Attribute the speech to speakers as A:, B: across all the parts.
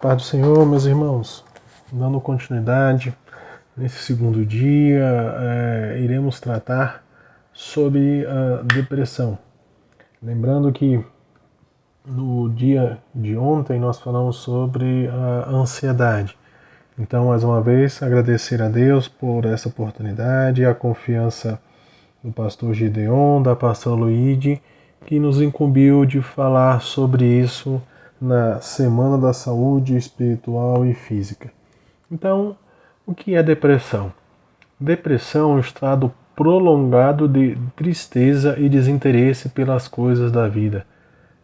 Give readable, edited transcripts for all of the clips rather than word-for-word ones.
A: Paz do Senhor, meus irmãos. Dando continuidade, nesse segundo dia, iremos tratar sobre a depressão. Lembrando que no dia de ontem nós falamos sobre a ansiedade. Então, mais uma vez, agradecer a Deus por essa oportunidade, a confiança do pastor Gideon, da pastora Luíde, que nos incumbiu de falar sobre isso na Semana da Saúde Espiritual e Física. Então, o que é depressão? Depressão é um estado prolongado de tristeza e desinteresse pelas coisas da vida.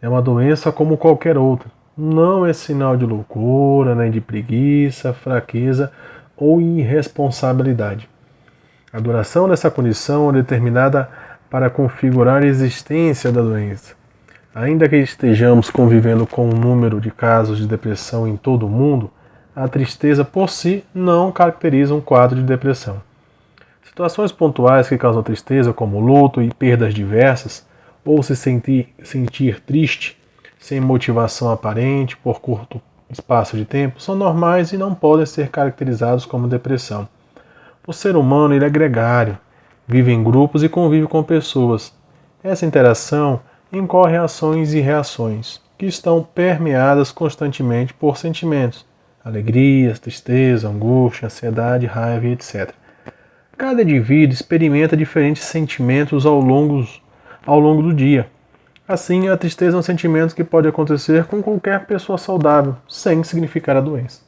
A: É uma doença como qualquer outra. Não é sinal de loucura, nem de preguiça, fraqueza ou irresponsabilidade. A duração dessa condição é determinada para configurar a existência da doença. Ainda que estejamos convivendo com um número de casos de depressão em todo o mundo, a tristeza por si não caracteriza um quadro de depressão. Situações pontuais que causam tristeza, como luto e perdas diversas, ou se sentir triste, sem motivação aparente, por curto espaço de tempo, são normais e não podem ser caracterizados como depressão. O ser humano ele é gregário, vive em grupos e convive com pessoas. Essa interação incorre ações e reações, que estão permeadas constantemente por sentimentos, alegrias, tristeza, angústia, ansiedade, raiva, etc. Cada indivíduo experimenta diferentes sentimentos ao longo do dia. Assim, a tristeza é um sentimento que pode acontecer com qualquer pessoa saudável, sem significar a doença.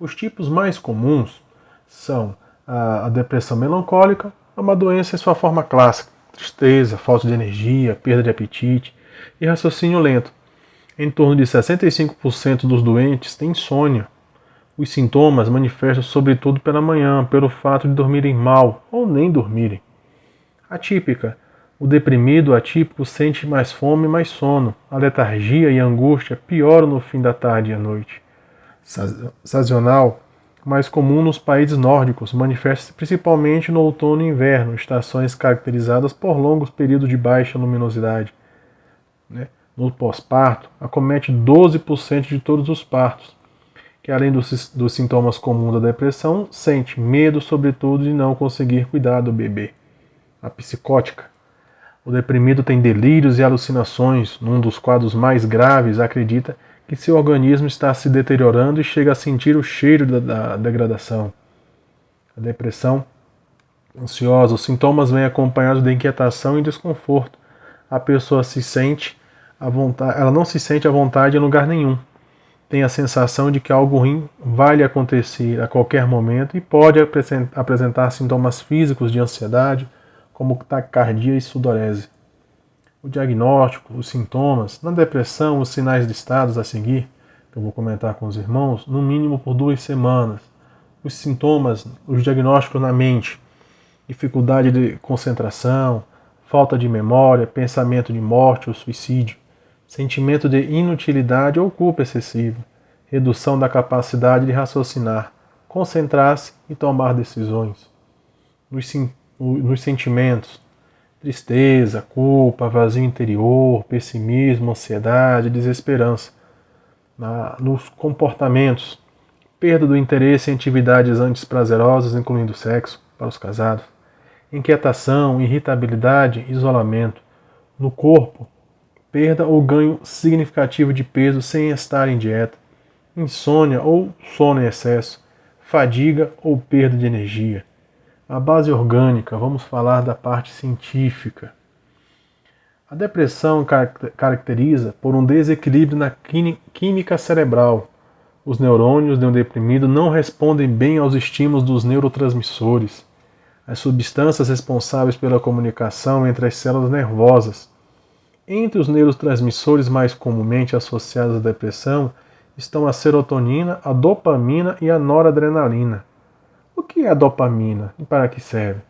A: Os tipos mais comuns são a depressão melancólica, uma doença em sua forma clássica, tristeza, falta de energia, perda de apetite e raciocínio lento. Em torno de 65% dos doentes têm insônia. Os sintomas manifestam sobretudo pela manhã, pelo fato de dormirem mal ou nem dormirem. Atípica. O deprimido atípico sente mais fome e mais sono. A letargia e a angústia pioram no fim da tarde e à noite. Sazonal. Mais comum nos países nórdicos, manifesta-se principalmente no outono e inverno, estações caracterizadas por longos períodos de baixa luminosidade. No pós-parto, acomete 12% de todos os partos, que além dos sintomas comuns da depressão, sente medo, sobretudo, de não conseguir cuidar do bebê. A psicótica. O deprimido tem delírios e alucinações. Num dos quadros mais graves, acredita que seu organismo está se deteriorando e chega a sentir o cheiro da degradação. A depressão ansiosa, os sintomas vêm acompanhados de inquietação e desconforto. A pessoa ela não se sente à vontade em lugar nenhum. Tem a sensação de que algo ruim vai lhe acontecer a qualquer momento e pode apresentar sintomas físicos de ansiedade, como taquicardia e sudorese. O diagnóstico, os sintomas, na depressão, os sinais listados a seguir, que eu vou comentar com os irmãos, no mínimo por 2 semanas. Os sintomas, os diagnósticos na mente, dificuldade de concentração, falta de memória, pensamento de morte ou suicídio, sentimento de inutilidade ou culpa excessiva, redução da capacidade de raciocinar, concentrar-se e tomar decisões. Nos sentimentos, tristeza, culpa, vazio interior, pessimismo, ansiedade, desesperança. Nos comportamentos, perda do interesse em atividades antes prazerosas, incluindo sexo, para os casados. Inquietação, irritabilidade, isolamento. No corpo, perda ou ganho significativo de peso sem estar em dieta. Insônia ou sono em excesso. Fadiga ou perda de energia. A base orgânica, vamos falar da parte científica. A depressão caracteriza por um desequilíbrio na química cerebral. Os neurônios de um deprimido não respondem bem aos estímulos dos neurotransmissores, as substâncias responsáveis pela comunicação entre as células nervosas. Entre os neurotransmissores mais comumente associados à depressão estão a serotonina, a dopamina e a noradrenalina. O que é a dopamina e para que serve?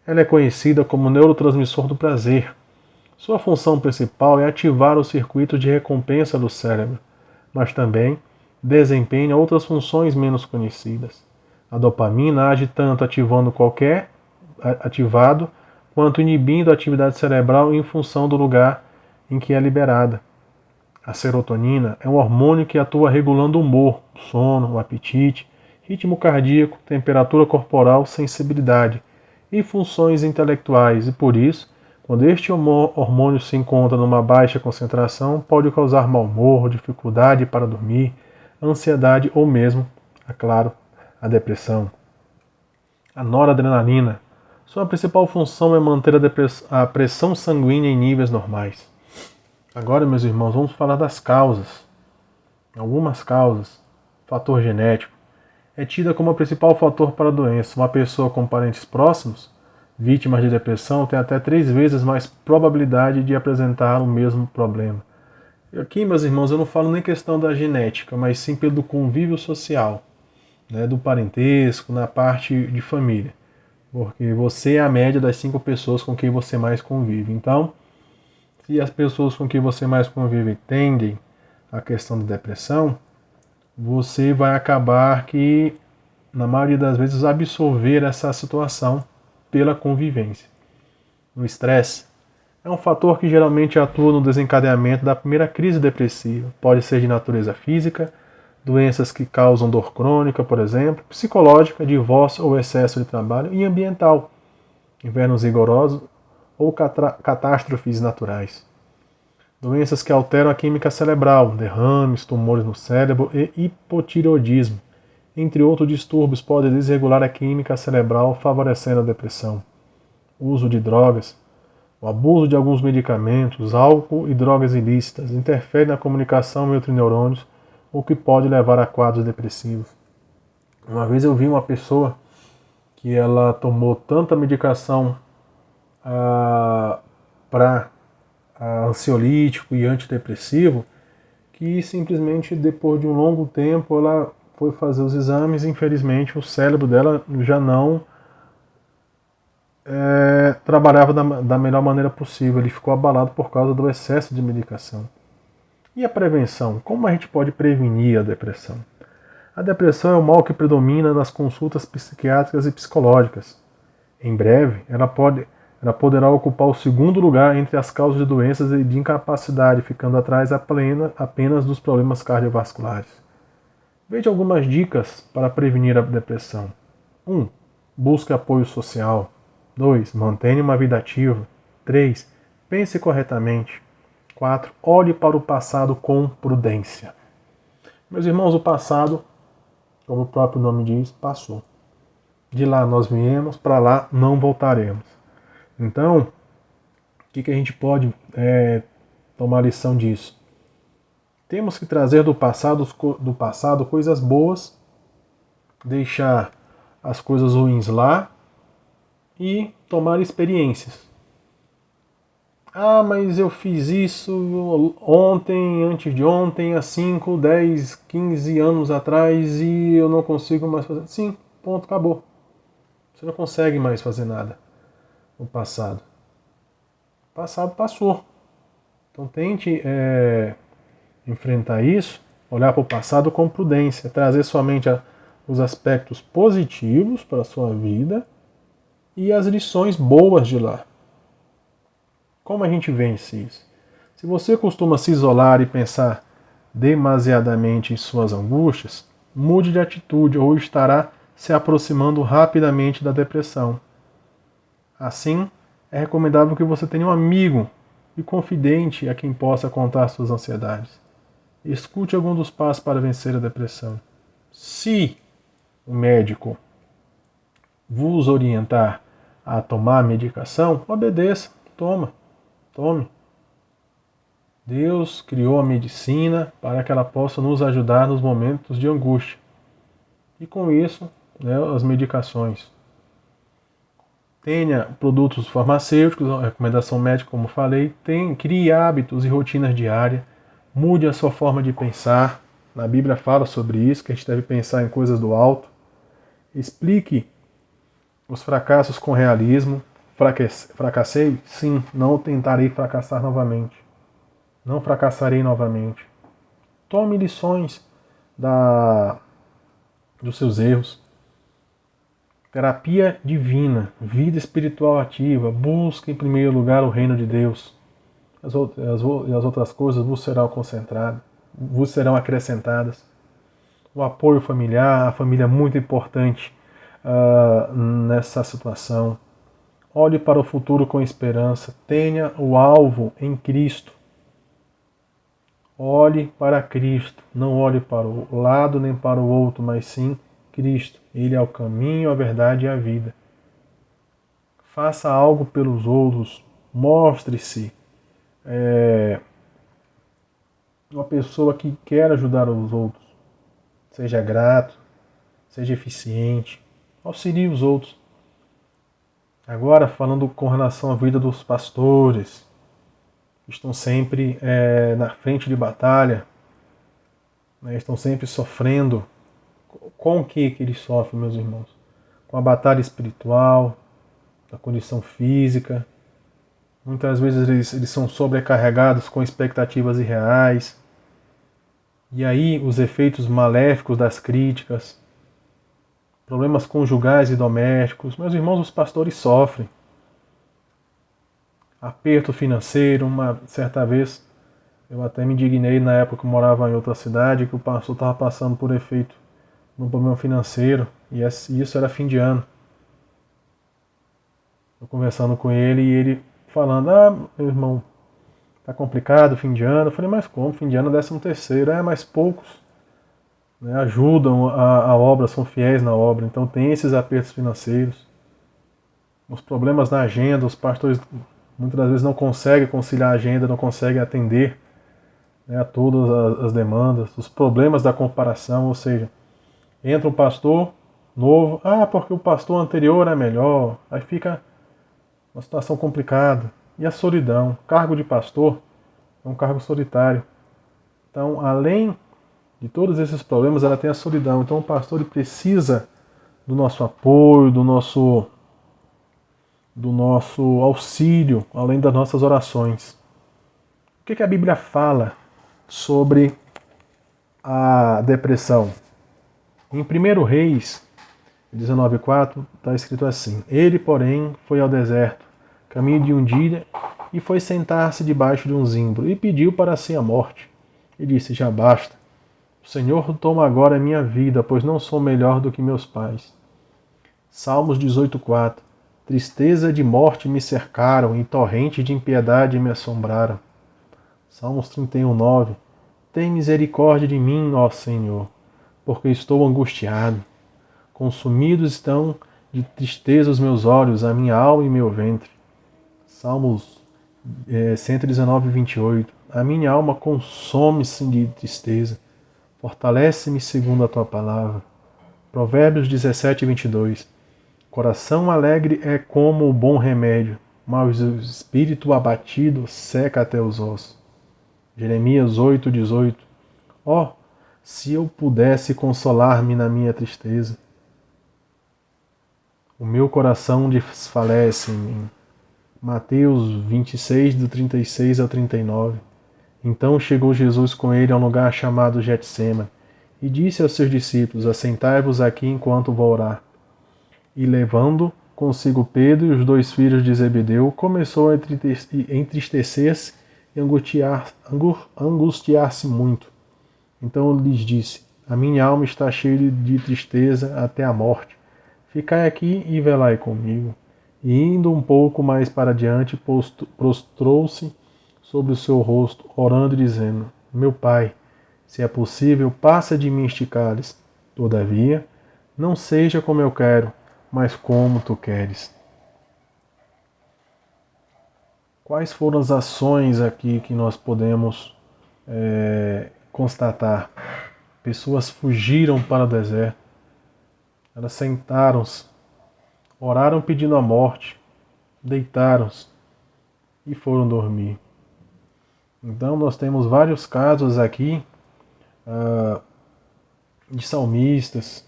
A: Ela é conhecida como neurotransmissor do prazer. Sua função principal é ativar os circuitos de recompensa do cérebro, mas também desempenha outras funções menos conhecidas. A dopamina age tanto ativando qualquer ativado, quanto inibindo a atividade cerebral em função do lugar em que é liberada. A serotonina é um hormônio que atua regulando o humor, o sono, o apetite, ritmo cardíaco, temperatura corporal, sensibilidade e funções intelectuais, e por isso, quando este hormônio se encontra numa baixa concentração, pode causar mau humor, dificuldade para dormir, ansiedade ou mesmo, é claro, a depressão. A noradrenalina. Sua principal função é manter a pressão sanguínea em níveis normais. Agora, meus irmãos, vamos falar das causas. Algumas causas. Fator genético. É tida como o principal fator para a doença. Uma pessoa com parentes próximos, vítimas de depressão, tem até 3 vezes mais probabilidade de apresentar o mesmo problema. E aqui, meus irmãos, eu não falo nem questão da genética, mas sim pelo convívio social, né, do parentesco, na parte de família. Porque você é a média das 5 pessoas com quem você mais convive. Então, se as pessoas com quem você mais convive tendem a questão da depressão, você vai acabar que, na maioria das vezes, absorver essa situação pela convivência. O estresse é um fator que geralmente atua no desencadeamento da primeira crise depressiva. Pode ser de natureza física, doenças que causam dor crônica, por exemplo, psicológica, divórcio ou excesso de trabalho, e ambiental, invernos rigorosos ou catástrofes naturais. Doenças que alteram a química cerebral, derrames, tumores no cérebro e hipotireoidismo, entre outros distúrbios, podem desregular a química cerebral, favorecendo a depressão. O uso de drogas, o abuso de alguns medicamentos, álcool e drogas ilícitas interferem na comunicação entre neurônios, o que pode levar a quadros depressivos. Uma vez eu vi uma pessoa que ela tomou tanta medicação para ansiolítico e antidepressivo que simplesmente depois de um longo tempo ela foi fazer os exames e infelizmente o cérebro dela já não trabalhava da melhor maneira possível. Ele ficou abalado por causa do excesso de medicação. E a prevenção? Como a gente pode prevenir a depressão? A depressão é o mal que predomina nas consultas psiquiátricas e psicológicas. Em breve, ela poderá ocupar o segundo lugar entre as causas de doenças e de incapacidade, ficando atrás apenas dos problemas cardiovasculares. Veja algumas dicas para prevenir a depressão. 1. Busque apoio social. 2. Mantenha uma vida ativa. 3. Pense corretamente. 4. Olhe para o passado com prudência. Meus irmãos, o passado, como o próprio nome diz, passou. De lá nós viemos, para lá não voltaremos. Então, o que a gente pode tomar lição disso? Temos que trazer do passado coisas boas, deixar as coisas ruins lá e tomar experiências. Ah, mas eu fiz isso ontem, antes de ontem, há 5, 10, 15 anos atrás e eu não consigo mais fazer. Sim, ponto, acabou. Você não consegue mais fazer nada no passado. O passado passou. Então tente enfrentar isso, olhar para o passado com prudência, trazer somente os aspectos positivos para a sua vida e as lições boas de lá. Como a gente vence isso? Se você costuma se isolar e pensar demasiadamente em suas angústias, mude de atitude ou estará se aproximando rapidamente da depressão. Assim, é recomendável que você tenha um amigo e confidente a quem possa contar suas ansiedades. Escute algum dos passos para vencer a depressão. Se o médico vos orientar a tomar medicação, obedeça, tome. Deus criou a medicina para que ela possa nos ajudar nos momentos de angústia. E com isso, as medicações. Tenha produtos farmacêuticos, a recomendação médica, como falei. Crie hábitos e rotinas diárias. Mude a sua forma de pensar. Na Bíblia fala sobre isso, que a gente deve pensar em coisas do alto. Explique os fracassos com realismo. Fracassei? Sim, não tentarei fracassar novamente. Não fracassarei novamente. Tome lições dos seus erros. Terapia divina, vida espiritual ativa, busque em primeiro lugar o reino de Deus. e as outras coisas vos serão acrescentadas. O apoio familiar, a família é muito importante nessa situação. Olhe para o futuro com esperança, tenha o alvo em Cristo. Olhe para Cristo, não olhe para o lado nem para o outro, mas sim Cristo. Ele é o caminho, a verdade e a vida. Faça algo pelos outros, mostre-se uma pessoa que quer ajudar os outros. Seja grato, seja eficiente, auxilie os outros. Agora, falando com relação à vida dos pastores, que estão sempre na frente de batalha, né, estão sempre sofrendo. Com o que eles sofrem, meus irmãos? Com a batalha espiritual, a condição física. Muitas vezes eles são sobrecarregados com expectativas irreais. E aí os efeitos maléficos das críticas, problemas conjugais e domésticos. Meus irmãos, os pastores sofrem. Aperto financeiro. Uma certa vez eu até me indignei na época que eu morava em outra cidade, que o pastor estava passando por efeito de um problema financeiro. E isso era fim de ano. Eu conversando com ele e ele falando: meu irmão, tá complicado fim de ano. Eu falei: mas como? Fim de ano é 13º. Mas poucos, né, ajudam a obra, são fiéis na obra. Então tem esses apertos financeiros. Os problemas na agenda, os pastores muitas das vezes não conseguem conciliar a agenda, não conseguem atender, né, a todas as demandas. Os problemas da comparação, ou seja, entra um pastor novo, porque o pastor anterior é melhor. Aí fica uma situação complicada. E a solidão. O cargo de pastor é um cargo solitário. Então, além de todos esses problemas, ela tem a solidão. Então, o pastor ele precisa do nosso apoio, do nosso auxílio, além das nossas orações. O que a Bíblia fala sobre a depressão? Em 1 Reis 19:4 está escrito assim: Ele, porém, foi ao deserto, caminho de um dia, e foi sentar-se debaixo de um zimbro, e pediu para si a morte. E disse: Já basta. O Senhor toma agora a minha vida, pois não sou melhor do que meus pais. Salmos 18:4 Tristeza de morte me cercaram, e torrente de impiedade me assombraram. Salmos 31:9 Tem misericórdia de mim, ó Senhor, porque estou angustiado. Consumidos estão de tristeza os meus olhos, a minha alma e meu ventre. Salmos 119:28 A minha alma consome-se de tristeza. Fortalece-me segundo a tua palavra. Provérbios 17:22 Coração alegre é como o bom remédio, mas o espírito abatido seca até os ossos. Jeremias 8:18 se eu pudesse consolar-me na minha tristeza. O meu coração desfalece em mim. Mateus 26, do 36 ao 39 Então chegou Jesus com ele a um lugar chamado Getsêmani, e disse aos seus discípulos: Assentai-vos aqui enquanto vou orar. E levando consigo Pedro e os 2 filhos de Zebedeu, começou a entristecer-se e angustiar-se muito. Então lhes disse: A minha alma está cheia de tristeza até a morte. Ficai aqui e velai comigo. E indo um pouco mais para diante, prostrou-se sobre o seu rosto, orando e dizendo: Meu Pai, se é possível, passa de mim este cálice. Todavia, não seja como eu quero, mas como tu queres. Quais foram as ações aqui que nós podemos constatar? Pessoas fugiram para o deserto, elas sentaram-se, oraram pedindo a morte, deitaram-se e foram dormir. Então nós temos vários casos aqui de salmistas,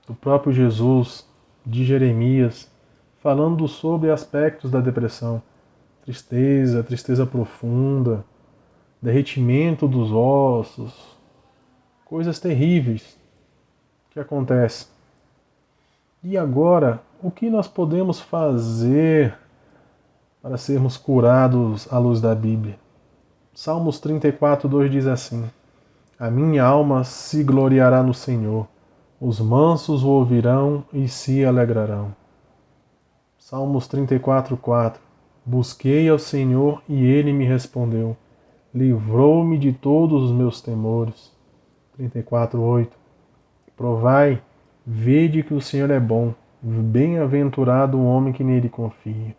A: do próprio Jesus, de Jeremias, falando sobre aspectos da depressão. Tristeza profunda, derretimento dos ossos, coisas terríveis que acontecem. E agora, o que nós podemos fazer para sermos curados à luz da Bíblia. Salmos 34:2 diz assim: A minha alma se gloriará no Senhor, os mansos o ouvirão e se alegrarão. Salmos 34:4 Busquei ao Senhor e ele me respondeu, livrou-me de todos os meus temores. 34:8 Provai, vede que o Senhor é bom, bem-aventurado o homem que nele confia.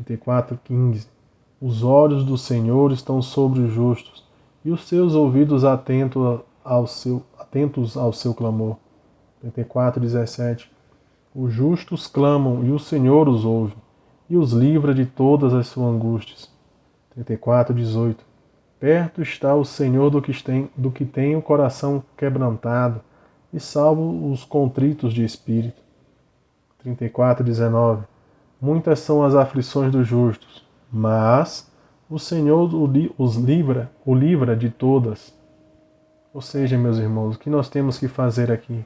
A: 34:15 Os olhos do Senhor estão sobre os justos, e os seus ouvidos atentos ao seu clamor. 34:17 Os justos clamam, e o Senhor os ouve, e os livra de todas as suas angústias. 34:18 Perto está o Senhor do que tem o coração quebrantado, e salva os contritos de espírito. 34:19 Muitas são as aflições dos justos, mas o Senhor o livra de todas. Ou seja, meus irmãos, o que nós temos que fazer aqui?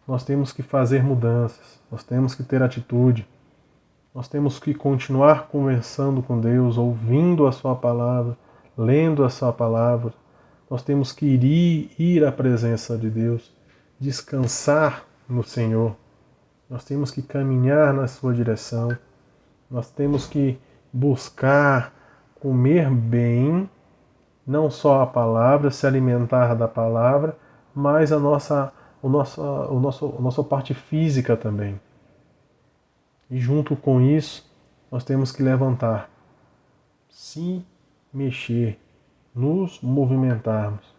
A: Nós temos que fazer mudanças, nós temos que ter atitude, nós temos que continuar conversando com Deus, ouvindo a Sua palavra, lendo a Sua palavra. Nós temos que ir à presença de Deus, descansar no Senhor. Nós temos que caminhar na Sua direção. Nós temos que buscar comer bem, não só a palavra, se alimentar da palavra, mas a nossa parte física também. E junto com isso, nós temos que levantar, se mexer, nos movimentarmos.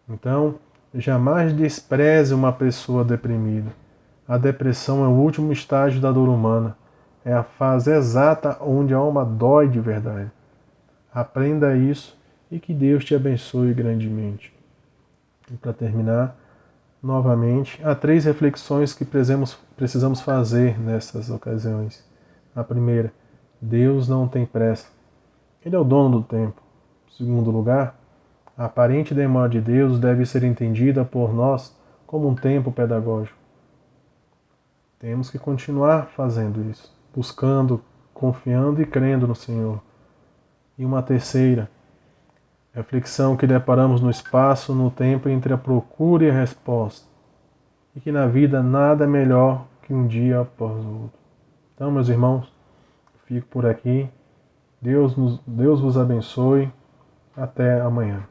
A: Então, jamais despreze uma pessoa deprimida. A depressão é o último estágio da dor humana. É a fase exata onde a alma dói de verdade. Aprenda isso e que Deus te abençoe grandemente. E para terminar, novamente, há 3 reflexões que precisamos fazer nessas ocasiões. A primeira, Deus não tem pressa. Ele é o dono do tempo. Em segundo lugar, a aparente demora de Deus deve ser entendida por nós como um tempo pedagógico. Temos que continuar fazendo isso, buscando, confiando e crendo no Senhor. E uma terceira, reflexão que deparamos no espaço, no tempo entre a procura e a resposta. E que na vida nada é melhor que um dia após o outro. Então, meus irmãos, fico por aqui. Deus vos abençoe. Até amanhã.